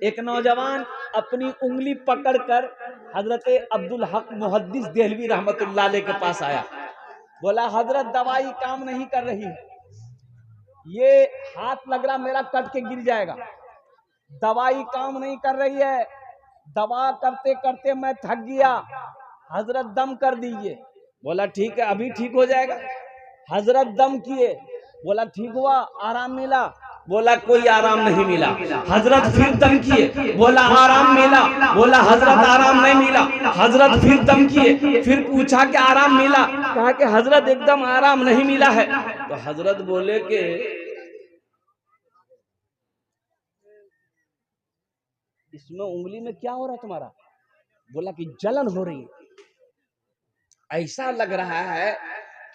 एक नौजवान अपनी उंगली पकड़कर हजरत अब्दुल हक मुहद्दिस देहलवी रहमतुल्लाह अलैह के पास आया। बोला हजरत दवाई काम नहीं कर रही है, ये हाथ लग रहा मेरा कट के गिर जाएगा, दवाई काम नहीं कर रही है, दवा करते करते मैं थक गया, हजरत दम कर दीजिए। बोला ठीक है अभी ठीक हो जाएगा। हजरत दम किए, बोला ठीक हुआ, आराम मिला। बोला कोई आराम नहीं मिला। हजरत फिर दम किए, बोला आराम मिला। बोला हजरत आराम नहीं मिला। हजरत फिर दम किए, फिर पूछा कि आराम मिला, कहा कि हजरत एकदम आराम नहीं मिला है। तो हजरत बोले कि इसमें उंगली में क्या हो रहा है तुम्हारा? बोला कि जलन हो रही है, ऐसा लग रहा है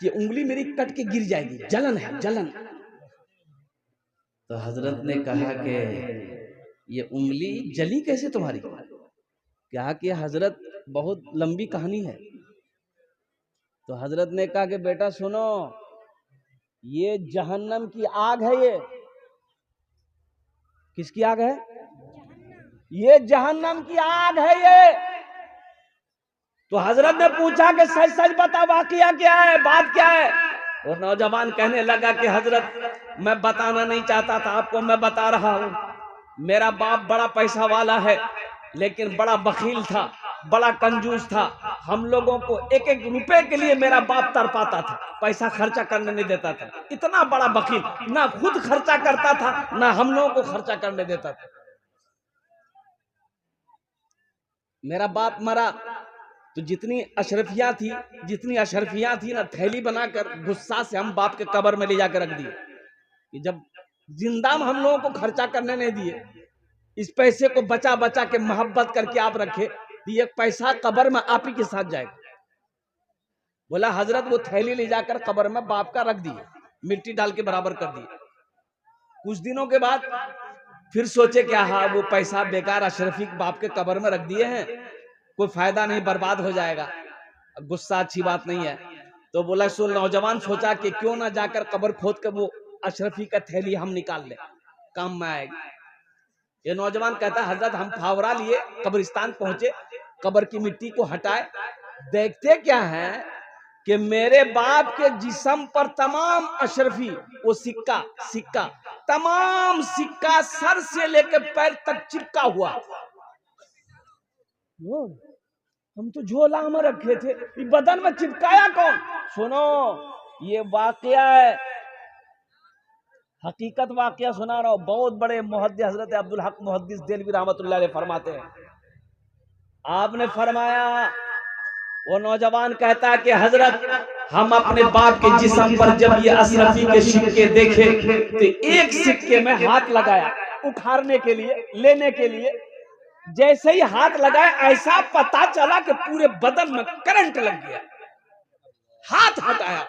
कि उंगली मेरी कट के गिर जाएगी, जलन है जलन। तो हजरत ने कहा कि ये उंगली जली कैसे तुम्हारी? कहा कि हजरत बहुत लंबी कहानी है। तो हजरत ने कहा कि बेटा सुनो, ये जहन्नम की आग है। ये किसकी आग है? ये जहन्नम की आग है ये। तो हजरत ने पूछा कि सच सच बता, वाकया क्या है, बात क्या है? और नौजवान कहने लगा कि हजरत मैं बताना नहीं चाहता था आपको, मैं बता रहा हूं। मेरा बाप बड़ा पैसा वाला है, लेकिन बड़ा बखील था, बड़ा कंजूस था। हम लोगों को एक एक रुपए के लिए मेरा बाप तरपाता था, पैसा खर्चा करने नहीं देता था। इतना बड़ा बखील, ना खुद खर्चा करता था ना हम लोगों को खर्चा करने देता था। मेरा बाप मरा तो जितनी अशरफियां थी ना, थैली बनाकर गुस्सा से हम बाप के कब्र में ले जाकर रख दिए कि जब जिंदा में हम लोगों को खर्चा करने नहीं दिए, इस पैसे को बचा बचा के मोहब्बत करके आप रखे, ये पैसा कब्र में आप ही के साथ जाएगा। बोला हजरत वो थैली ले जाकर कब्र में बाप का रख दिए, मिट्टी डाल के बराबर कर दिए। कुछ दिनों के बाद फिर सोचे क्या, हाँ वो पैसा बेकार अशरफी बाप के कब्र में रख दिए हैं, कोई फायदा नहीं, बर्बाद हो जाएगा, गुस्सा अच्छी बात नहीं है। तो बोला सुन, नौजवान सोचा कि क्यों ना जाकर कब्र खोद कर वो अशरफी का थैली हम निकाल ले, काम में आएगी। ये नौजवान कहता है हजरत हम फावरा लिए कब्रिस्तान पहुंचे, कब्र की मिट्टी को हटाए, देखते क्या है कि मेरे बाप के जिस्म पर तमाम अशरफी, वो सिक्का सिक्का तमाम सिक्का सर से लेकर पैर तक चिपका हुआ। हम तो झोला में रखे थे, बदन में चिपकाया कौन? सुनो ये वाकया है, हकीकत वाकया सुना रहा हूं। बहुत बड़े मुहद्दिस हजरत अब्दुल हक मुहद्दिस देहलवी रहमतुल्लाह अलैह फरमाते हैं, आपने फरमाया, वो नौजवान कहता है कि हजरत हम अपने बाप के जिस्म पर जब ये अशरफी के सिक्के देखे तो एक सिक्के में हाथ लगाया उखाड़ने के लिए, लेने के लिए। जैसे ही हाथ लगाया ऐसा पता चला कि पूरे बदन में करंट लग गया। हाथ हटाया,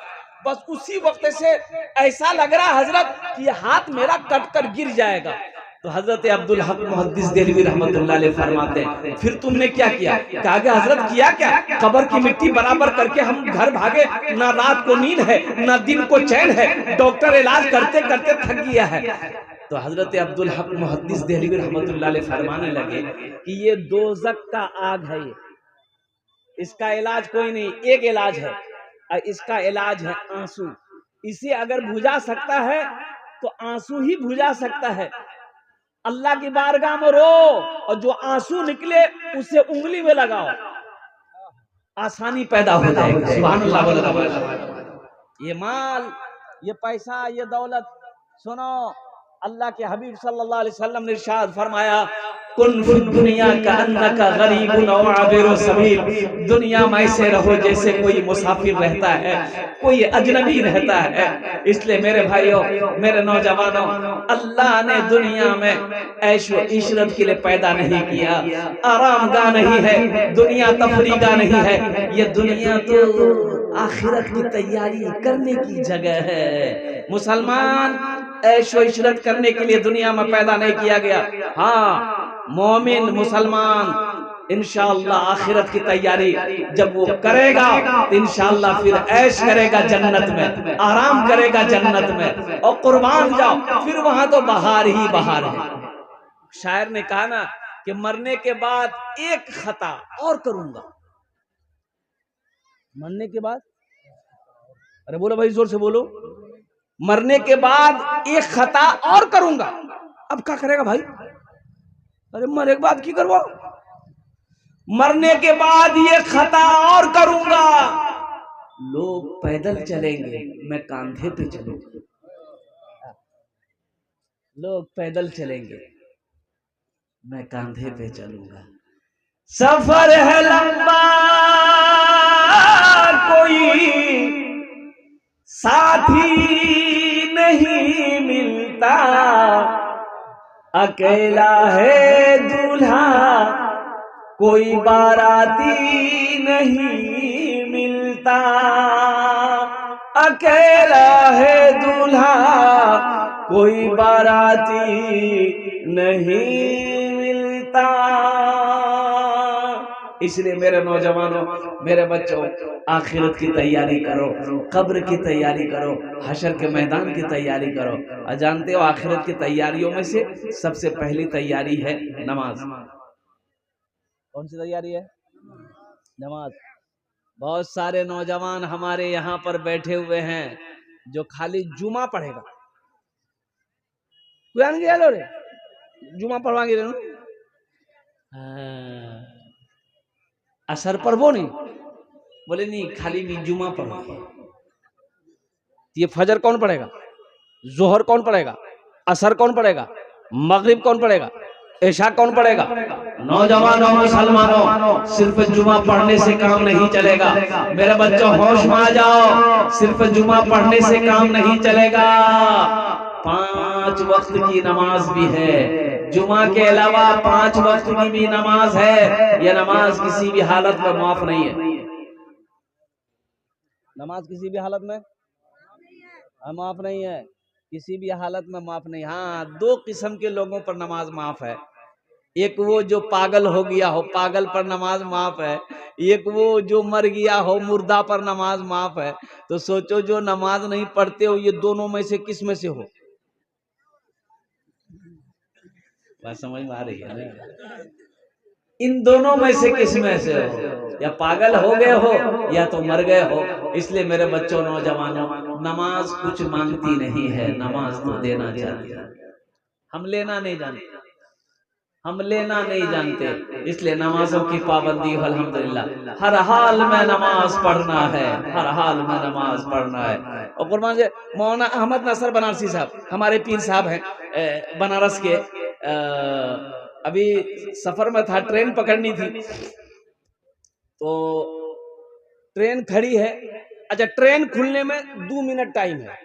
बस उसी वक्त से ऐसा लग रहा हजरत कि हाथ मेरा कट कर गिर जाएगा। तो हजरत अब्दुल हक मुहद्दिस देहलवी रहमतुल्लाह अलैह फरमाते हैं फिर तुमने क्या किया? कहा कि हजरत किया क्या, कब्र की मिट्टी बराबर करके हम घर भागे, ना रात को नींद है ना दिन को चैन है, डॉक्टर इलाज करते करते थक गया है। तो हजरत अब्दुल हक मुहद्दिस देहलवी रहमतुल्लाह अलैह फरमाने लगे कि ये दोज़ख का आग है, ये इसका इलाज कोई नहीं, एक इलाज है, इसका इलाज है आंसू। इसे अगर बुझा सकता है तो आंसू ही बुझा सकता है। अल्लाह की बारगाह में रो और जो आंसू निकले उसे उंगली में लगाओ, आसानी पैदा हो जाएगी। सुभान अल्लाह। ये माल, ये पैसा, ये दौलत, सुनो अल्लाह के हबीब सल्लल्लाहु अलैहि वसल्लम ने इरशाद फरमाया, कुन फी दुनिया का अन्नका गरीबुन औ आबिरु सबील, दुनिया में ऐसे रहो जैसे कोई मुसाफिर रहता है, कोई अजनबी रहता है। इसलिए मेरे भाइयों, मेरे नौजवानों, अल्लाह ने दुनिया में ऐश व इशरत के लिए पैदा नहीं किया, आराम गाह नहीं है, दुनिया तफरीह गाह नहीं है। ये दुनिया तो आखिरत की तैयारी करने की जगह है। मुसलमान ऐश व इशरत करने के लिए दुनिया में पैदा नहीं किया गया। हाँ, मोमिन मुसलमान इंशाअल्लाह आखिरत की तैयारी जब वो करेगा तो इंशाअल्लाह फिर ऐश करेगा जन्नत में, आराम करेगा जन्नत में, और कुर्बान जाओ फिर वहां तो बहार ही बहार है। शायर ने कहा ना कि मरने के बाद एक खता और करूंगा। मरने के बाद, अरे बोलो भाई जोर से बोलो, मरने के बाद एक खता और करूंगा। अब क्या करेगा भाई? अरे मरने के बाद की करवा? मरने के बाद ये खता और करूंगा, लोग पैदल चलेंगे, मैं कांधे पे चलूंगा। लोग पैदल चलेंगे, मैं कांधे पे चलूंगा। सफर है लंबा, कोई साथी नहीं मिलता, अकेला है दूल्हा, कोई बाराती नहीं मिलता। अकेला है दूल्हा, कोई बाराती नहीं मिलता। इसलिए मेरे नौजवानों, मेरे बच्चों, आखिरत की तैयारी करो, कब्र की तैयारी करो, हशर के मैदान की तैयारी करो। और जानते हो आखिरत की तैयारियों में से सबसे पहली तैयारी है नमाज। कौन सी तैयारी है? नमाज। बहुत सारे नौजवान हमारे यहाँ पर बैठे हुए हैं जो खाली जुमा पढ़ेगा। कुरान की लो रे, जुमा पढ़वाएंगे रे, असर पढ़वो नहीं, बोले नहीं खाली नहीं जुमा पढ़ो। ये फजर कौन पढ़ेगा? जोहर कौन पढ़ेगा? असर कौन पढ़ेगा? मगरिब कौन पढ़ेगा? ऐशा कौन पढ़ेगा? नौजवानों, मुसलमानों, सिर्फ जुमा पढ़ने से काम नहीं चलेगा। मेरे बच्चों होश में आ जाओ, सिर्फ जुमा पढ़ने से काम नहीं चलेगा। 5 वक्त की नमाज भी है, जुमा के अलावा 5 वक्त की भी नमाज है। यह नमाज किसी भी हालत में माफ नहीं है। नमाज किसी भी हालत में माफ नहीं है, किसी भी हालत में माफ नहीं। हाँ, 2 किस्म के लोगों पर नमाज माफ है। एक वो जो पागल हो गया हो, पागल पर नमाज माफ है। एक वो जो मर गया हो, मुर्दा पर नमाज माफ है। तो सोचो जो नमाज नहीं पढ़ते हो, ये दोनों में से किस में से हो? बात समझ में आ रही है ना? इन दोनों में से किस में से हो? या पागल हो गए हो या तो मर गए हो। इसलिए मेरे बच्चों, नौजवानों, नमाज कुछ मांगती नहीं है, नमाज तो देना चाहती है। हम लेना नहीं जानते, हम लेना नहीं जानते। इसलिए नमाजों की पाबंदी हो, अल्हम्दुलिल्लाह। हर हाल में नमाज पढ़ना है, हर हाल में नमाज पढ़ना है। और कुर्बान से मौलाना अहमद नसर बनारसी साहब हमारे पीर साहब हैं बनारस के। अभी सफर में था, ट्रेन पकड़नी थी, तो ट्रेन खड़ी है। अच्छा, ट्रेन खुलने में 2 मिनट टाइम है,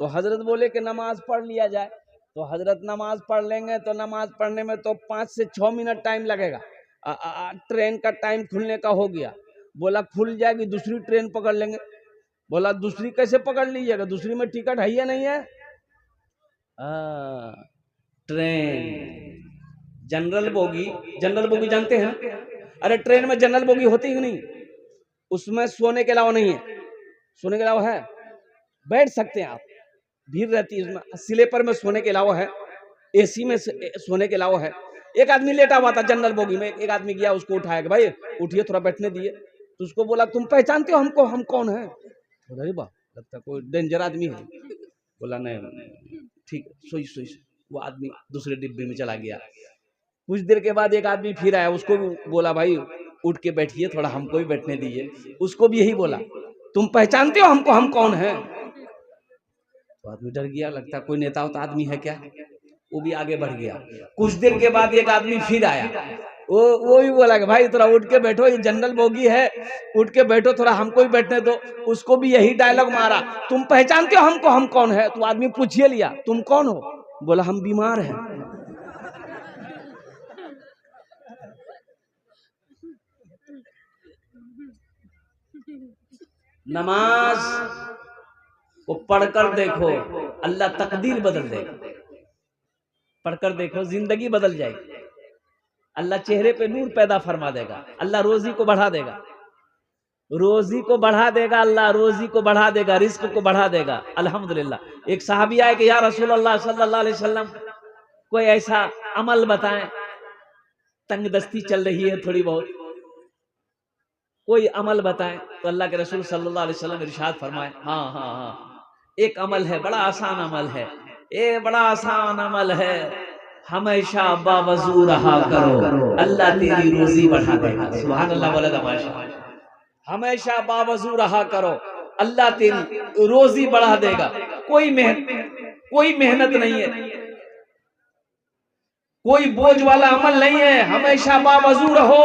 तो हजरत बोले कि नमाज पढ़ लिया जाए। तो हजरत नमाज पढ़ लेंगे, तो नमाज पढ़ने में तो 5 से 6 मिनट टाइम लगेगा। ट्रेन का टाइम खुलने का हो गया। बोला खुल जाएगी, दूसरी ट्रेन पकड़ लेंगे। बोला दूसरी कैसे पकड़ लीजिएगा, दूसरी में टिकट है या नहीं है? Train general bogie, general bogie जानते हैं? अरे ट्रेन में जनरल बोगी होती ही नहीं, उसमें सोने के अलावा नहीं है। सोने के अलावा है, बैठ सकते हैं आप, भीड़ रहती है उसमें। स्लीपर में सोने के अलावा है, एसी में सोने के अलावा है। एक आदमी लेटा हुआ था जनरल बोगी में, एक आदमी गया, उसको उठाया कि भाई उठिए, थोड़ा बैठने दिए। तो उसको बोला तुम पहचानते हो हमको, हम कौन है? बोला अरे वाह, लगता कोई डेंजर आदमी है। बोला नहीं, ठीक, सोई सोई। वो आदमी दूसरे डिब्बे में चला गया। कुछ देर के बाद एक आदमी फिर आया, उसको बोला भाई उठ के बैठिए, थोड़ा हमको भी बैठने दीजिए। उसको भी यही बोला तुम पहचानते हो हमको, हम कौन है? तो आदमी डर गया, लगता कोई नेता होता आदमी है क्या। वो भी आगे बढ़ गया। कुछ देर के बाद एक आदमी फिर आया, वो भी बोला कि भाई थोड़ा उठ के बैठो, ये जनरल बोगी है, उठ के बैठो, थोड़ा हमको भी बैठने दो। उसको भी यही डायलॉग मारा, तुम पहचानते हो हमको, हम कौन है? तो आदमी पूछिए लिया तुम कौन हो? बोला हम बीमार हैं। नमाज को पढ़कर देखो, अल्लाह तकदीर बदल देगा। पढ़कर देखो, जिंदगी बदल जाएगी। अल्लाह चेहरे पे नूर पैदा फरमा देगा। अल्लाह रोजी को बढ़ा देगा, रोजी को बढ़ा देगा, अल्लाह रोजी को बढ़ा देगा, रिस्क को बढ़ा देगा। अल्हम्दुलिल्लाह। एक सहाबी आए कि या रसूल अल्लाह सल्लल्लाहु अलैहि वसल्लम, कोई ऐसा अमल बताएं, तंगदस्ती चल रही है थोड़ी बहुत, कोई अमल बताएं। तो अल्लाह के रसूल सल्लल्लाहु अलैहि वसल्लम इरशाद फरमाए, हाँ हाँ हाँ, एक अमल है, बड़ा आसान अमल है, ये बड़ा आसान अमल है, हमेशा बावजू रहा करो, अल्लाह तेरी रोजी बढ़ा देगा। सुभान अल्लाह बोला तमाशा, हमेशा बावजू रहा करो, अल्लाह तेरी रोजी बढ़ा देगा। कोई मेहनत नहीं है, कोई बोझ वाला अमल नहीं है, हमेशा बावजू रहो,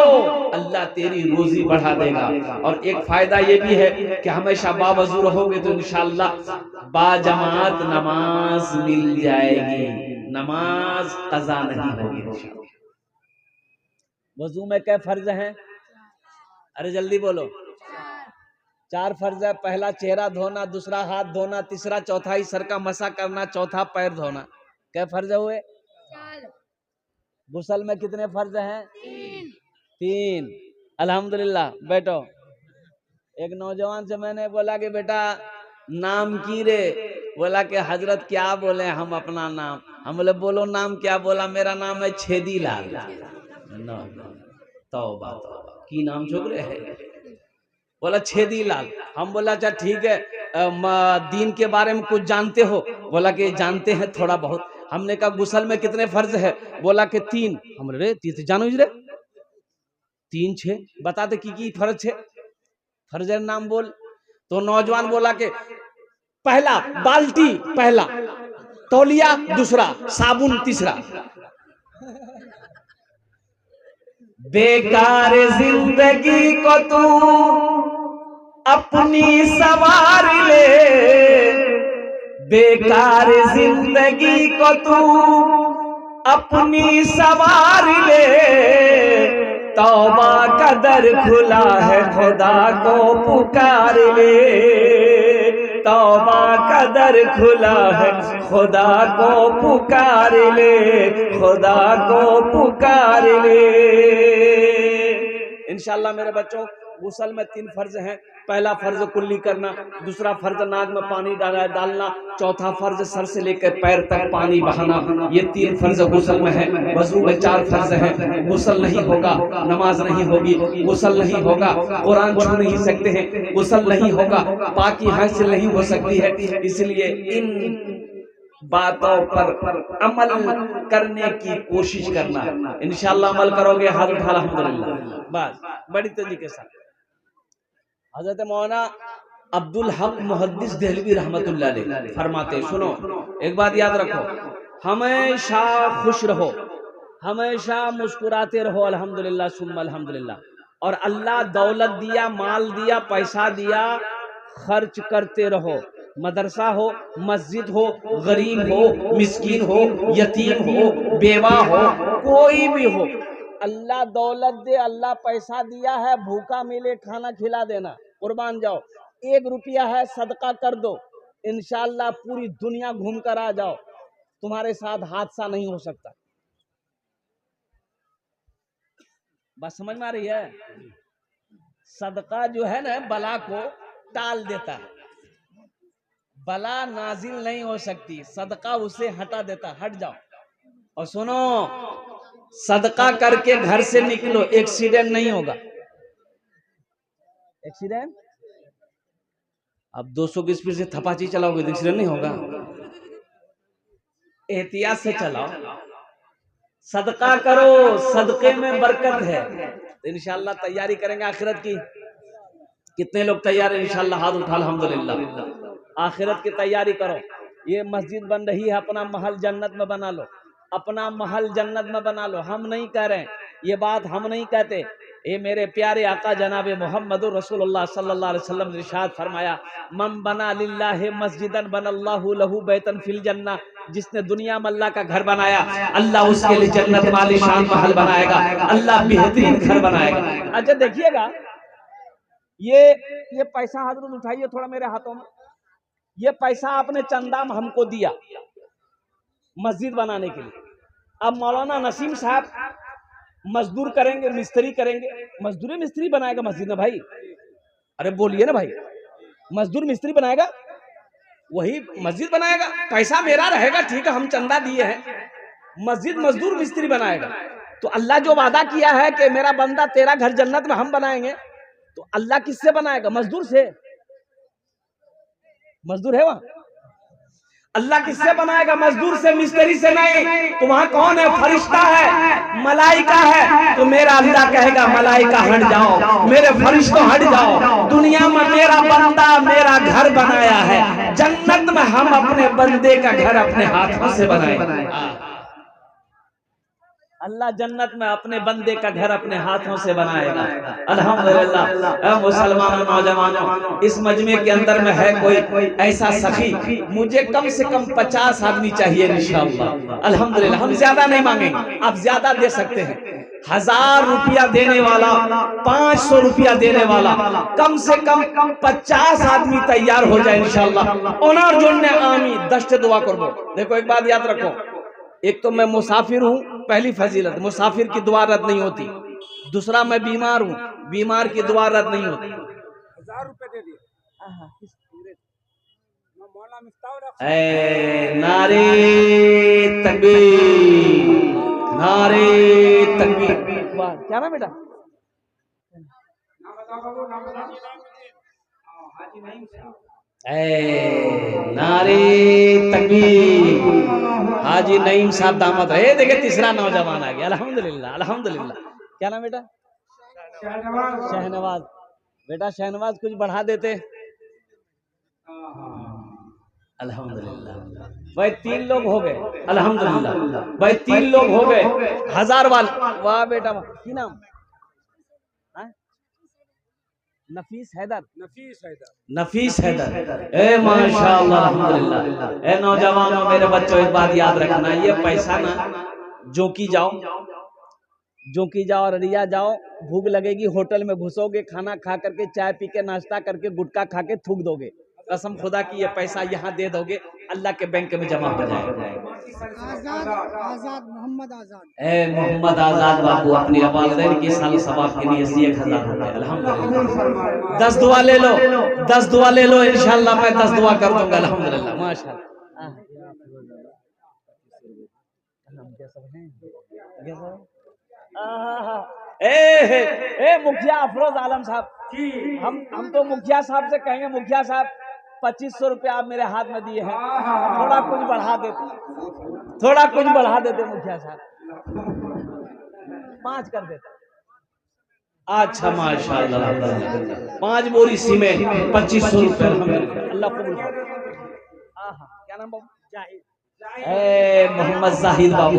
अल्लाह तेरी रोजी बढ़ा देगा। और एक फायदा ये भी है कि हमेशा बावजू रहोगे तो इंशाअल्लाह बाजमात नमाज मिल जाएगी, नमाज कज़ा नहीं होगी इंशाअल्लाह। वजू में क्या फर्ज हैं? अरे जल्दी बोलो। 4 फर्ज है। पहला चेहरा धोना, दूसरा हाथ धोना, तीसरा चौथा ही सर का मसा करना, चौथा पैर धोना। क्या फर्ज हुए? गुस्ल में कितने फर्ज हैं? 3। अल्हम्दुलिल्लाह। बैठो। एक नौजवान से मैंने बोला कि बेटा नाम की रे? बोला कि हजरत क्या बोले हम अपना नाम? हम बोले बोलो नाम क्या? बोला मेरा नाम है छेदी लाल। तौबा तौबा की नाम छोकरे है? बोला छेदी लाल। हम बोला अच्छा ठीक है, दीन के बारे में कुछ जानते हो? बोला कि जानते हैं थोड़ा बहुत। हमने कहा गुस्ल में कितने फर्ज है? बोला कि 3। हम रे 3 जानो रे 3 6 बताते की फर्ज है, फर्ज नाम बोल। तो नौजवान बोला कि पहला बाल्टी, पहला तौलिया, दूसरा साबुन, तीसरा बेकार जिंदगी को तू अपनी सवार ले, बेकार जिंदगी को तू अपनी सवार ले, तौबा का दर खुला है खुदा को पुकार ले, तौबा का दर खुला है खुदा को पुकार ले, खुदा को पुकार ले। इंशाअल्लाह मेरे बच्चों गुस्ल में 3 फर्ज हैं। पहला फर्ज कुल्ली करना, दूसरा फर्ज नाक में पानी डालना, चौथा फर्ज सर से लेकर पैर तक पानी बहाना। ये 3 फर्ज गुस्ल में है। वजू में 4 फर्ज हैं। गुस्ल नहीं होगा नमाज नहीं होगी, गुस्ल नहीं होगा कुरान छू नहीं सकते हैं, गुस्ल नहीं होगा पाकी हासिल नहीं हो सकती है। इसलिए इन बातों पर अमल करने की कोशिश करना। इंशाअल्लाह अमल करोगे, हाथ उठा अल्हम्दुलिल्लाह। बस बड़ी तेजी के साथ हजरत मौलाना अब्दुल हक मुहद्दिस देहलवी रहमतुल्लाह अलैह फरमाते, सुनो एक बात याद रखो, हमेशा खुश रहो, हमेशा मुस्कुराते रहो, अल्हम्दुलिल्लाह सुम्मा अल्हम्दुलिल्लाह। और अल्लाह दौलत दिया, माल दिया, पैसा दिया, खर्च करते रहो। मदरसा हो, मस्जिद हो, गरीब हो, मिस्कीन हो, यतीम हो, बेवा हो, कोई भी हो, अल्लाह दौलत दे, अल्लाह पैसा दिया है, भूखा मिले खाना खिला देना, कुर्बान जाओ। 1 रुपया है सदका कर दो, इंशाअल्लाह पूरी दुनिया घूम कर आ जाओ, तुम्हारे साथ हादसा नहीं हो सकता। बात समझ में आ रही है? सदका जो है ना बला को टाल देता है, बला नाजिल नहीं हो सकती, सदका उसे हटा देता, हट जाओ। और सुनो सदका करके घर से निकलो, एक्सीडेंट नहीं होगा। एक्सीडेंट अब 200 की स्पीड से थपाची चलाओगे तो एक्सीडेंट नहीं होगा। एहतियात से चलाओ, सदका करो, सदके में बरकत है। तो इंशाअल्लाह तैयारी करेंगे आखिरत की। कितने लोग तैयार हैं? इंशाअल्लाह हाथ उठा अल्हम्दुलिल्लाह। आखिरत की तैयारी करो। ये मस्जिद बन रही है, अपना महल जन्नत में बना लो, अपना महल जन्नत में बना लो। हम नहीं कह रहे, ये बात हम नहीं कहते, ये मेरे प्यारे आका जनाबे मोहम्मदुर रसूलुल्लाह सल्लल्लाहु अलैहि वसल्लम ने इरशाद फरमाया, मन बना लिल्लाहि मस्जिदन बनल्लाहु लहू बैतन फिल जन्नह। जिसने दुनिया में अल्लाह का घर बनाया, अल्लाह उसके लिए जन्नत में आलीशान महल बनाएगा, अल्लाह बेहतरीन घर बनाएगा। अच्छा देखिएगा, ये पैसा हजरत उठाइए थोड़ा मेरे हाथों में। ये पैसा आपने चंदा में हमको दिया मस्जिद बनाने के लिए। अब मौलाना नसीम साहब मजदूर करेंगे, मिस्त्री करेंगे, मजदूर मिस्त्री बनाएगा मस्जिद में भाई। अरे बोलिए ना भाई, मजदूर मिस्त्री बनाएगा, वही मस्जिद बनाएगा। पैसा मेरा रहेगा, ठीक है, हम चंदा दिए हैं, मस्जिद मजदूर मिस्त्री बनाएगा। तो अल्लाह जो वादा किया है कि मेरा बंदा तेरा घर जन्नत में हम बनाएंगे, तो अल्लाह किससे बनाएगा? मजदूर से। मजदूर है वहां? अल्लाह किससे बनाएगा? मजदूर से, मिस्त्री से नहीं। तो वहां कौन है? फरिश्ता है, मलाइका है। तो मेरा अल्लाह कहेगा मलाइका हट जाओ, मेरे फरिश्तों हट जाओ, दुनिया में मेरा बंदा मेरा घर बनाया है, जन्नत में हम अपने बंदे का घर अपने हाथों से बनाएंगे। अल्लाह जन्नत में अपने बंदे का घर अपने हाथों से बनाएगा। अल्हम्दुलिल्लाह। मुसलमानों, नौजवानों, इस मजमे के अंदर में है कोई ऐसा सखी, मुझे कम से कम 50 आदमी चाहिए इंशाअल्लाह। अल्हम्दुलिल्लाह। हम ज्यादा नहीं मांगेंगे, आप ज्यादा दे सकते हैं। 1000 रुपया देने वाला, 500 रुपया देने वाला, कम से कम 50 आदमी तैयार हो जाए इंशाअल्लाह। ओनर जोड़ने आमीन 10 दुआ करो। देखो एक बात याद रखो, एक तो मैं मुसाफिर हूँ, पहली फजीलत, मुसाफिर की दुआ रद्द नहीं होती। दूसरा मैं बीमार हूँ, बीमार की दुआ रद्द नहीं होती। 1000 रुपए दे दिए। नारे तकबीर, नारे तकबीर। क्या ना बेटा? नारे तकबीर, हाजी नईम साहब दामद रहे। देखिए तीसरा नौजवान आ गया। अल्हम्दुलिल्लाह, अल्हम्दुलिल्लाह। क्या नाम बेटा? शहनवाज। बेटा शहनवाज कुछ बढ़ा देते। अल्हम्दुलिल्लाह। भाई 3 लोग हो गए। अल्हम्दुलिल्लाह भाई 3 लोग हो गए। 1000 वाले। वाह बेटा वाह। की नाम? नफीस हैदर। नफीस हैदर। ए माशाअल्लाह, अल्हम्दुलिल्लाह। ए नौजवानों, मेरे बच्चों, एक बात याद रखना, ये पैसा ना जो की जाओ अररिया जाओ, भूख लगेगी होटल में घुसोगे, खाना खा करके, चाय पी के, नाश्ता करके, गुटखा खा के थूक दोगे। कसम खुदा की ये पैसा यहाँ दे दोगे, अल्लाह के बैंक में जमा हो जाएगा। आजाद मोहम्मद आजाद। ए मोहम्मद आजाद बाबू, अपनी वालिदैन की साल सवाब के लिए 1000 रुपए। अल्हम्दुलिल्लाह। 10 दुआ ले लो, 10 दुआ ले लो इंशाअल्लाह। मैं 10 दुआ कर दूंगा। अल्हम्दुलिल्लाह, माशाअल्लाह। ए मुखिया अफरोज आलम साहब, हम तो मुखिया साहब से कहेंगे, मुखिया साहब 2500 रुपया आप मेरे हाथ में दिए हैं, थोड़ा कुछ बढ़ा देते, थोड़ा कुछ बढ़ा देते मुखिया साहब, 5 कर देते। अच्छा माशाअल्लाह, 5 बोरी सीमेंट 2500 रुपया। अल्लाह कबूल करे। क्या नाम बाबू? जाहिद। ए मोहम्मद जाहिद बाबू,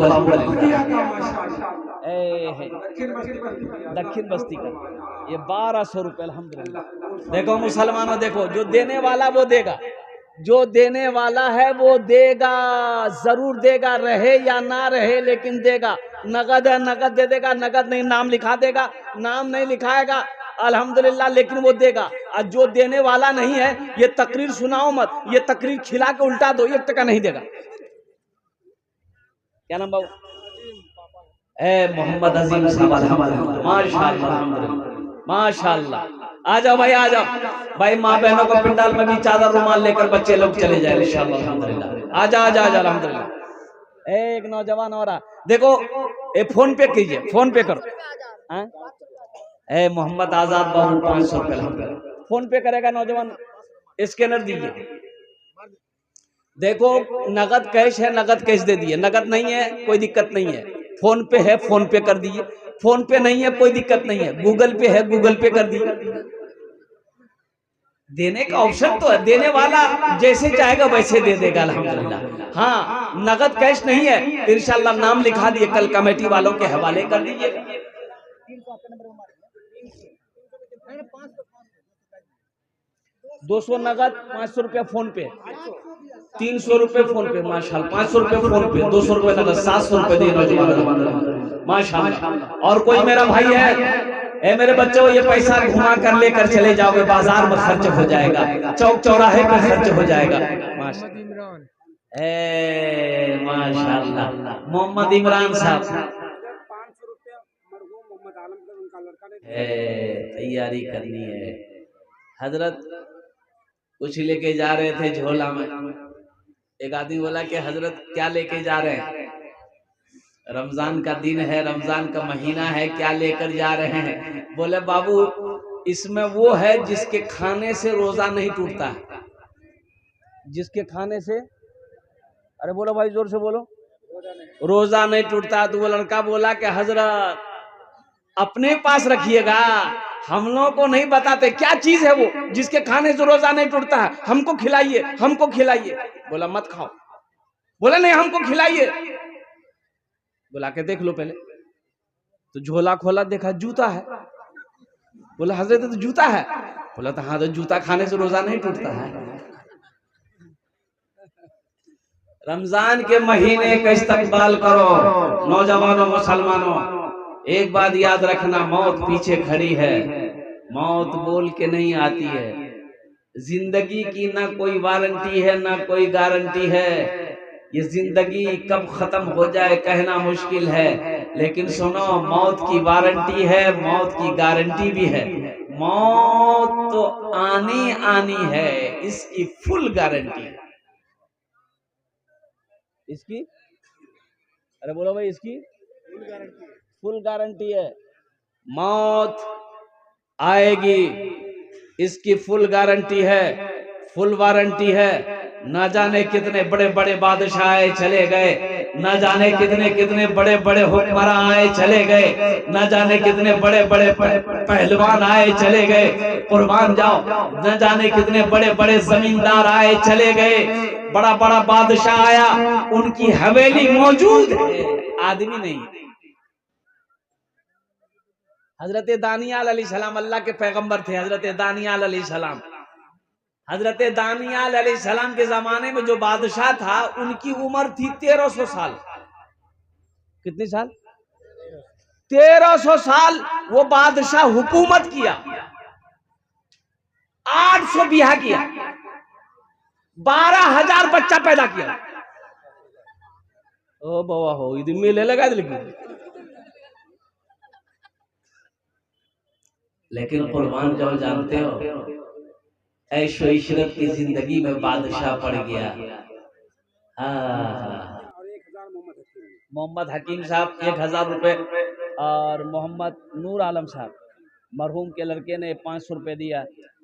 दक्षिण बस्ती का ये 1200 रुपये। अल्हम्दुलिल्लाह। देखो मुसलमानों, देखो जो देने वाला वो देगा, जो देने वाला है वो देगा, जरूर देगा, रहे या ना रहे लेकिन देगा। नगद है, नगद दे देगा, नगद नहीं नाम लिखा देगा, नाम नहीं लिखाएगा अल्हम्दुलिल्लाह, लेकिन वो देगा। और जो देने वाला नहीं है, ये तकरीर सुनाओ मत, ये तकरीर खिला के उल्टा दो, 1 टका नहीं देगा। क्या नाम बाबू? ए मोहम्मद अजीम साहब। अल्हम्दुलिल्लाह, माशाअल्लाह, अल्हम्दुलिल्लाह, माशाअल्लाह। आ जाओ भाई, आ जाओ भाई। माँ बहनों को पिंडाल में भी चादर रुमाल लेकर बच्चे लोग चले जाए इंशाअल्लाह। अल्हम्दुलिल्लाह, आजा आजा आजा। अल्हम्दुलिल्लाह। एक नौजवान हो रहा, देखो ए फोन पे कीजिए, फोन पे करो। ए मोहम्मद आजाद बाबू 500 रुपये। अल्हम्दुलिल्लाह, फोन पे करेगा नौजवान, स्कैनर दीजिए। देखो नगद कैश है, नगद कैश दे दिए, नगद नहीं है कोई दिक्कत नहीं है, फोन पे है, फोन पे कर दीजिए, फोन पे नहीं है कोई दिक्कत नहीं है, गूगल पे है, गूगल पे कर दीजिए। देने का ऑप्शन तो है, देने वाला जैसे चाहेगा वैसे दे देगा अल्हम्दुलिल्लाह। हाँ, नगद कैश नहीं है इंशाअल्लाह, नाम लिखा दिए, कल कमेटी वालों के हवाले कर दीजिएगा। 200 नगद, 500 रुपया फोन पे, 300 रुपये फोन पे, माशाअल्लाह। 500 रुपये फोन पे, 200 रुपये नगद, 700 रुपये दिए नौजवान, माशाअल्लाह। और कोई मेरा भाई है, ए मेरे बच्चों, ये पैसा घुमा कर लेकर चले जाओगे, बाजार में खर्च हो जाएगा, चौक चौराहे पर खर्च हो जाएगा। माशाअल्लाह, मोहम्मद इमरान साहब। 500 रुपया मरहूम मोहम्मद आलम का उनका लड़का ने तैयारी करनी है। हजरत कुछ लेके जा रहे थे झोला में, एक आदमी बोला कि हजरत क्या लेके जा रहे हैं? रमजान का दिन है, रमजान का महीना है, क्या लेकर जा रहे हैं? बोले बाबू इसमें वो है जिसके खाने से रोजा नहीं टूटता है। जिसके खाने से, अरे बोलो भाई जोर से बोलो, रोजा नहीं टूटता। तो वो लड़का बोला कि हजरत अपने पास रखिएगा, हम लोगों को नहीं बताते क्या चीज है वो जिसके खाने से रोजा नहीं टूटता है, हमको खिलाइए, हमको खिलाइए। बोला मत खाओ। बोला नहीं हमको खिलाइए। बोला के देख लो पहले। तो झोला खोला, देखा जूता है। बोला हजरत तो जूता है। बोला तो हाँ, तो जूता खाने से रोजा नहीं टूटता है। रमजान के महीने का इस्तकबाल करो नौजवानों मुसलमानों। एक बात याद रखना, मौत पीछे खड़ी है, मौत बोल के नहीं आती है। जिंदगी की ना कोई वारंटी है ना कोई गारंटी है। ये जिंदगी कब खत्म हो जाए कहना मुश्किल है, लेकिन सुनो मौत की वारंटी है, मौत की गारंटी भी है। मौत तो आनी आनी है, इसकी फुल गारंटी है। इसकी, अरे बोलो भाई, इसकी फुल गारंटी है। मौत आएगी, इसकी फुल गारंटी है, फुल वारंटी है। न जाने कितने बड़े बड़े बादशाह आए चले गए, न जाने कितने कितने बड़े बड़े हुक्मरान आए चले गए, न जाने कितने बड़े बड़े पहलवान आए चले गए, कुर्बान जाओ। न जाने कितने बड़े बड़े जमींदार आए चले गए, बड़ा बड़ा बादशाह आया, उनकी हवेली मौजूद है, आदमी नहीं। हजरत दानियाल अलैहिस्सलाम अल्लाह के पैगंबर थे। हजरत दानियाल अलैहिस्सलाम, हजरत दानियाल अलैहिस्सलाम के जमाने में जो बादशाह था उनकी उम्र थी 1300 साल। कितनी साल? 1300 साल वो बादशाह हुकूमत किया। 800 बियाह किया, 12,000 बच्चा पैदा किया। ओ बाबा हो, इधर मेले लगा दे। लेकिन कुर्बान जाओ, जानते हो ऐशो इशरत की जिंदगी में बादशाह पड़ गया। मोहम्मद हकीम साहब 1000 रुपए, और मोहम्मद नूर आलम साहब मरहूम के लड़के ने 500 रुपए दिया।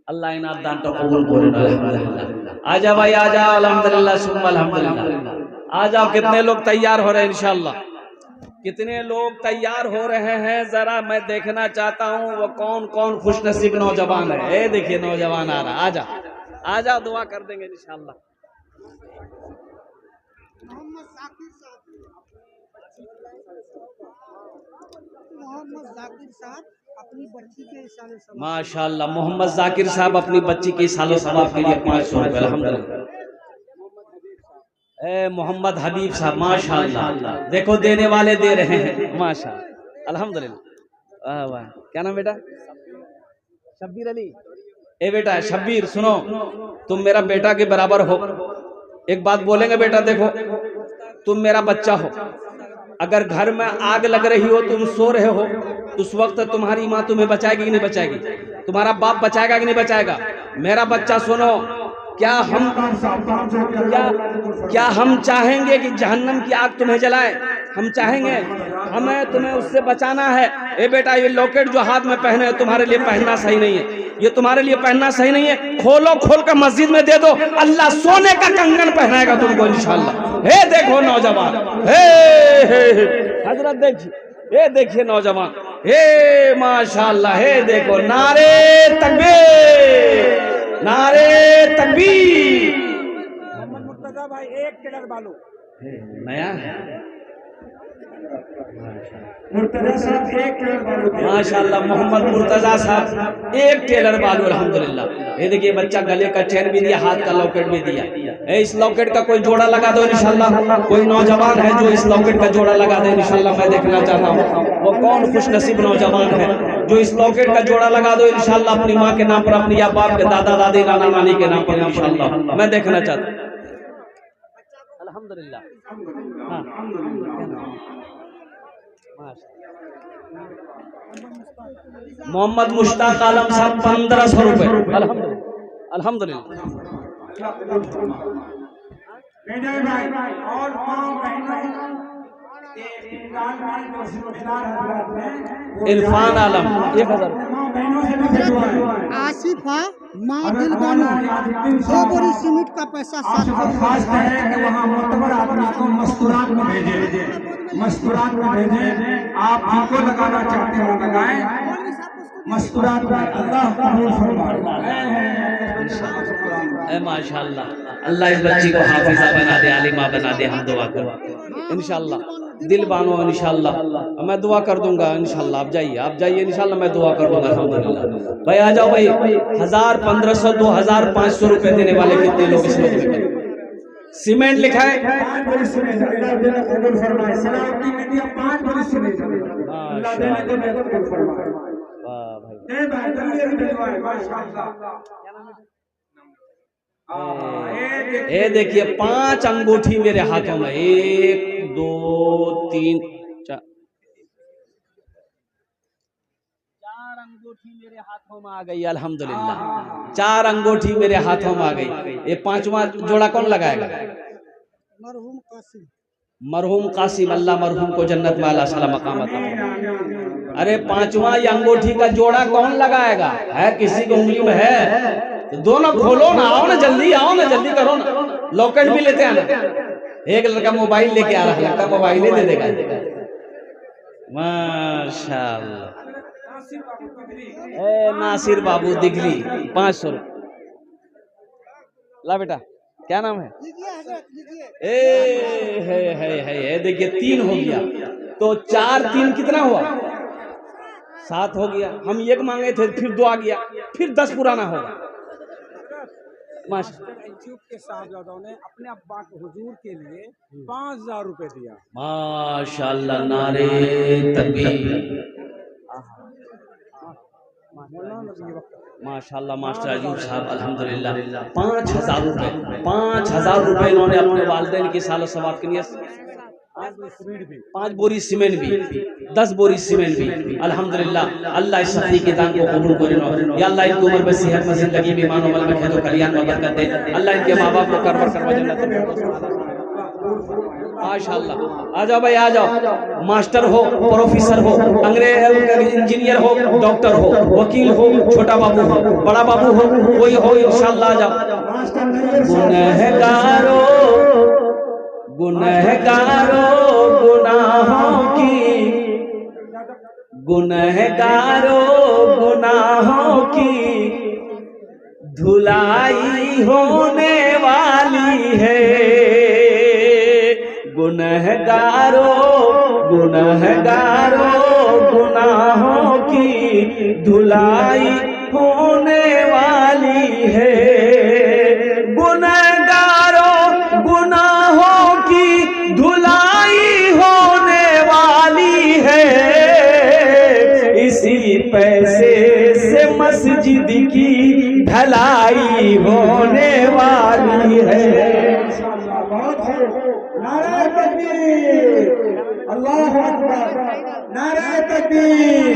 अल्लाह इनाम दान तो कबूल करे। अल्हम्दुलिल्लाह। आ जाओ भाई, आ जाओ। अल्हम्दुलिल्लाह सुम्मा अल्हम्दुलिल्लाह। आ जाओ। कितने लोग तैयार हो रहे हैं? इंशाअल्लाह कितने लोग तैयार हो रहे हैं? जरा मैं देखना चाहता हूँ वो कौन कौन खुशनसीब नौजवान है। ये देखिए नौजवान आ रहा। आ जाओ, आ जाओ, दुआ कर देंगे इंशाअल्लाह। मोहम्मद जाकिर साहब अपनी बच्ची के साले सवाब, माशाअल्लाह। मोहम्मद जाकिर साहब अपनी बच्ची के सालों सवाब के लिए 500 रुपए। अल्हम्दुलिल्लाह। मोहम्मद हबीब साहब माशाअल्लाह, देखो देने वाले दे रहे हैं माशाअल्लाह। अल्हम्दुलिल्लाह। वाह वाह। क्या नाम बेटा? शब्बीर अली। ए बेटा शब्बीर, सुनो, तुम मेरा बेटा के बराबर हो। एक बात बोलेंगे बेटा, देखो तुम मेरा बच्चा हो। अगर घर में आग लग रही हो, तुम सो रहे हो, तो उस वक्त तुम्हारी माँ तुम्हें बचाएगी कि नहीं बचाएगी? तुम्हारा बाप बचाएगा कि नहीं बचाएगा? मेरा बच्चा सुनो, क्या हम चाहेंगे कि जहन्नम की आग तुम्हें जलाए? हम चाहेंगे? हमें तुम्हें उससे बचाना है। ए बेटा, ये लॉकेट जो हाथ में पहने तुम्हारे लिए पहनना सही नहीं है, ये तुम्हारे लिए पहनना सही नहीं है। खोलो, खोल कर मस्जिद में दे दो, अल्लाह सोने का कंगन पहनाएगा तुमको इंशाअल्लाह। हे देखो नौजवान, हे हजरत देखिए, ये देखिए नौजवान, हे माशाअल्लाह, हे देखो, नारे तकबीर, नारे तकबीर। मोहम्मद मुर्तजा भाई 1 टेलर बालू नया मुर्तजा साहब 1 टेलर बालू माशाअल्लाह। मोहम्मद मुर्तजा साहब 1 टेलर बालू अल्हम्दुलिल्लाह। ये देखिए बच्चा गले का चेन भी दिया, हाथ का लॉकेट भी दिया। इस लॉकेट का कोई जोड़ा लगा दो इंशाअल्लाह। कोई नौजवान है जो इस लॉकेट का जोड़ा लगा दे इंशाअल्लाह। मैं देखना चाहता हूँ वो कौन खुशनसीब नौजवान है जो इस लॉकेट का जोड़ा लगा दो इंशाअल्लाह, अपनी माँ के नाम पर, अपनी या बाप के, दादा दादी, नाना नानी के नाम पर इंशाअल्लाह। मैं देखना चाहता हूँ। अल्हम्दुलिल्लाह। मोहम्मद मुश्ताक आलम साहब 1500 रुपए। अल्हम्दुलिल्लाह, अल्हम्दुलिल्लाह। विजय भाई और 5 बहनों इरफान आलम 1000 आसिफा माँ दिल बानो 2 बोरी सीमेंट का पैसा 700 फास्ट है कि वहाँ मुतबर आदमी को मस्तूरात में भेजे, मस्तूरात में भेजे। आप जिनको लगाना चाहते हो लगाएं मस्तूरात में। अल्लाह कबूल फरमाए। माशाल्लाह, अल्लाह इस बच्ची को हाफिजा बना दे, आलिमा बना दे। हम दुआ करो इंशाल्लाह, दिल बानो इंशाल्लाह, मैं दुआ कर दूंगा इंशाल्लाह। आप जाइए इंशाल्लाह, मैं दुआ कर दूंगा। अल्हम्दुलिल्लाह भाई, आ जाओ भाई। 1000, 1500, 2000, 500 रुपए देने वाले कितने लोग इस लोग में? सीमेंट लिखा है, ये देखिए 5 अंगूठी मेरे हाथों में, 1 2 3 4 अंगूठी मेरे हाथों में आ गई। अल्हम्दुलिल्लाह 4 अंगूठी मेरे हाथों में आ गई। ये 5वां जोड़ा कौन लगाएगा? मरहूम कासिम। मरहूम कासिम, अल्लाह मरहूम को जन्नत में आला साला मकाम अता। अरे 5वां ये अंगूठी का जोड़ा कौन लगाएगा? है किसी की उंगली में है तो दोनों खोलो ना, आओ ना जल्दी, करो ना। लॉकेट भी लेते आना। एक लड़का मोबाइल लेके आ रहा है, लगता मोबाइल ही दे देगा। माशाल्लाह, नासिर बाबू दिगली 500 रुपये। ला बेटा, क्या नाम है? है देखिए 3 हो गया, तो 4 3 कितना हुआ? 7 हो गया। हम 1 मांगे थे, फिर 2 आ गया, फिर 10 पुराना होगा। अयूब के साहबजादों ने अपने अब्बा के हुजूर के लिए 5000 रुपए दिया। माशाल्लाह, नारे तकबीर। माशाल्लाह मास्टर अयूब साहब, अल्हम्दुलिल्लाह 5000 रुपए, 5000 रुपए इन्होंने अपने वालिदैन की सालो सवाब के लिए 5 बोरी सीमेंट भी, 10 बोरी सीमेंट भी। अल्हम्दुलिल्लाह, अल्लाह इस सफी के दान को कबूल करे। या अल्लाह इनको उम्र में सेहत में जिंदगी में ईमान अमल में खैर कल्याण में बरकत दे। अल्लाह इनके माँ बाप को करवर करवा जन्नत में। माशाल्लाह, आ जाओ भाई, आ जाओ। मास्टर हो, प्रोफेसर हो, अंग्रेज इंजीनियर हो, डॉक्टर हो, वकील हो, छोटा बाबू हो, बड़ा बाबू हो, कोई हो, इंशाल्लाह आ जाओ। गुनहगारों गुनाहों की धुलाई होने वाली है। गुनाहों की धुलाई होने वाली है। गुनाहों की धुलाई होने वाली है। इसी पैसे से मस्जिद की ढलाई होने वाली है। नारे तकबीर, अल्लाह अकबर, नारे तकबीर।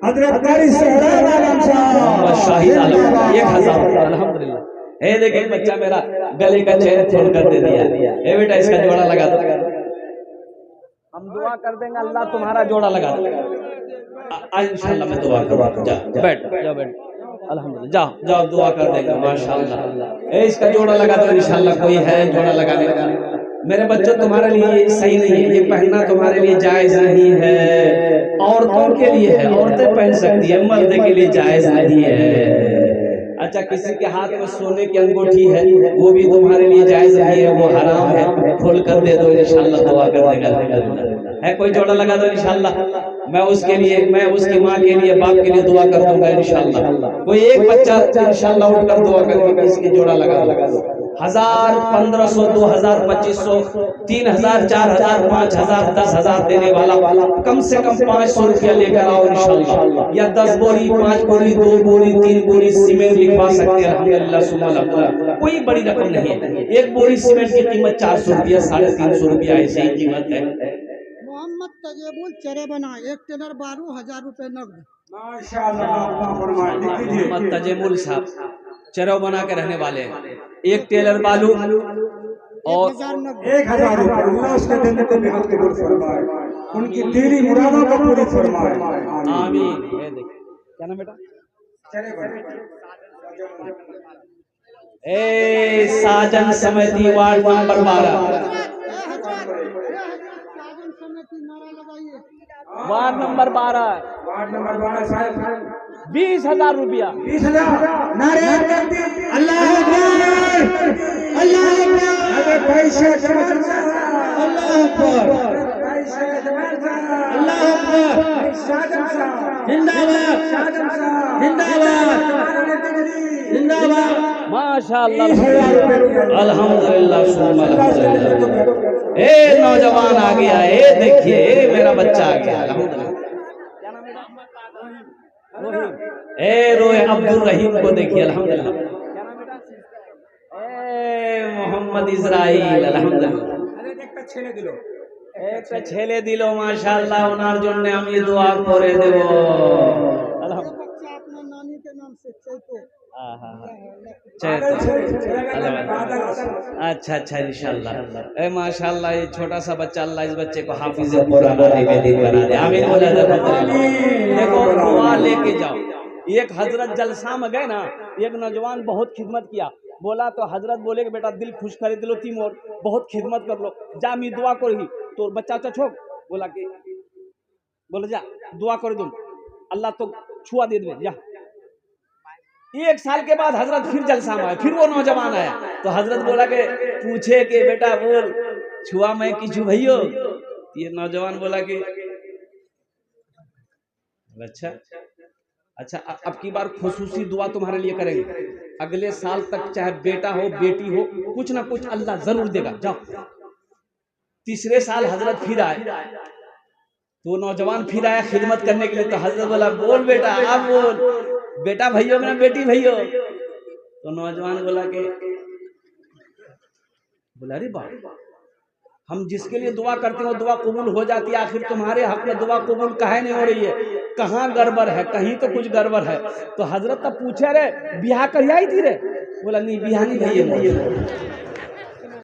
हजरत कारी शहराद आलम साहब, शाहिद आलम 1000। अल्हम्दुलिल्लाह। हे देखिए बच्चा मेरा गले का चेन छोड़ कर दे दिया। ए बेटा, इसका जोड़ा लगा दो, हम दुआ कर देंगे, अल्लाह तुम्हारा जोड़ा लगा दो इंशाल्लाह। मैं दुआ करूंगा। जा बैठ, जाओ बैठ। अल्हम्दुलिल्लाह, जाओ दुआ कर देंगे माशाल्लाह। ए इसका जोड़ा लगा दो इंशाल्लाह। कोई है जोड़ा लगाने का? मेरे बच्चों, तुम्हारे लिए सही नहीं है, ये पहनना तुम्हारे लिए जायज नहीं है। औरतों के लिए है, औरतें पहन सकती है, मर्द के लिए जायज नहीं है। अच्छा, किसी के हाथ में सोने की अंगूठी है, वो भी तुम्हारे लिए जायज नहीं है, वो हराम है। खोल कर दे दो इंशाल्लाह, दुआ कर देगा। है कोई जोड़ा लगा दो इंशाल्लाह। मैं उसके लिए, मैं उसकी माँ के लिए, बाप के लिए दुआ कर दूंगा इंशाल्लाह। कोई एक बच्चा इंशाल्लाह उठकर दुआ करके इसकी जोड़ा लगा दो। 1000, 1500, 2000, 2500, 3000, 4000, 5000, 10,000 देने वाला कम से कम 500 रुपया लेकर आओ इंशाल्लाह। या 10 बोरी, 5 बोरी, 2 बोरी, 3 बोरी सीमेंट लिखवा सकते हैं। अल्हम्दुलिल्लाह, सुभान, कोई बड़ी रकम नहीं है। 1 बोरी सीमेंट की कीमत 400 रुपया, 350 रुपया, ऐसे ही कीमत है। मोहम्मद तजेबुल चरे बना 1 टेलर 12,000 रुपए नकद। माशाअल्लाह, मोहम्मद तजेमुल साहब चरौ बना के रहने वाले हैं। 1 टेलर बालू और 1000 रुपये अल्लाह उसके देने को बेहद कबूल फरमाए, उनकी तेरी मुरादों को पूरी फरमाए। आमीन। ये देखिए क्या नाम बेटा? चले भाई। ए साजन समिति ward number 12, ward number 12, ward number 12 साहब 20,000 रुपया। 20,000 नारे तकबीर, अल्लाह अकबर, अल्लाह अकबर। अरे पैसे जमान साहब, अल्लाह अकबर, पैसे जमान साहब, अल्लाह अकबर। साजन साहब जिंदाबाद, साजन साहब जिंदाबाद, जिंदाबाद। माशाअल्लाह, अल्हम्दुलिल्लाह, सुम्मा अल्हम्दुलिल्लाह। ए नौजवान आ गया, ए देखिए, ए मेरा बच्चा आ गया, अल्हम्दुलिल्लाह। ए रोए अब्दुल रहीम को देखिए, अल्हम्दुलिल्लाह। ए मोहम्मद इजराइल, अल्हम्दुलिल्लाह। একটা ছেলে দিল মাশাআল্লাহ, ওনার জন্য আমি দোয়া করে দেব। আপনার नानी के नाम से चैतो। अच्छा अच्छा इंशाल्लाह। ए माशाल्लाह, ये छोटा सा बच्चा, अल्लाह इस बच्चे को हाफिज कुरान बना दे। आमीन बोला जाए। देखो दुआ लेके जाओ। एक हजरत जलसा में गए ना, एक नौजवान बहुत खिदमत किया, बोला तो हजरत बोले कि बेटा दिल खुश कर दिलो तीम और बहुत खिदमत कर लो, जा मैं दुआ कर ही तो बच्चा छोक बोला कि बोले जा दुआ कर दूं, अल्लाह तो छुआ दे दे जा। 1 साल के बाद हजरत फिर जलसा में आए, फिर वो नौजवान आया तो हजरत बोला कि पूछे कि बेटा बोल छुआ मैं किचू भैयो। ये नौजवान बोला कि अच्छा अब की बार खुसूसी दुआ तुम्हारे लिए करेंगे, अगले साल तक चाहे बेटा हो बेटी हो कुछ ना कुछ अल्लाह जरूर देगा, जाओ। तीसरे साल हजरत फिर आए तो नौजवान फिर आया खिदमत करने के लिए, तो हजरत बोला बोल बेटा आप बोल, बेटा भैयो ना बेटी भैयो। तो नौजवान बोला कि बोला अरे बाप, हम जिसके लिए दुआ करते हो दुआ कबूल हो जाती है, आखिर तुम्हारे हक में दुआ कबूल काहे नहीं हो रही है, कहाँ गड़बड़ है, कहीं तो कुछ गड़बड़ है। तो हजरत तब पूछे रे बियाह कर आई थी रे, बोला नहीं बियाह नहीं भैया।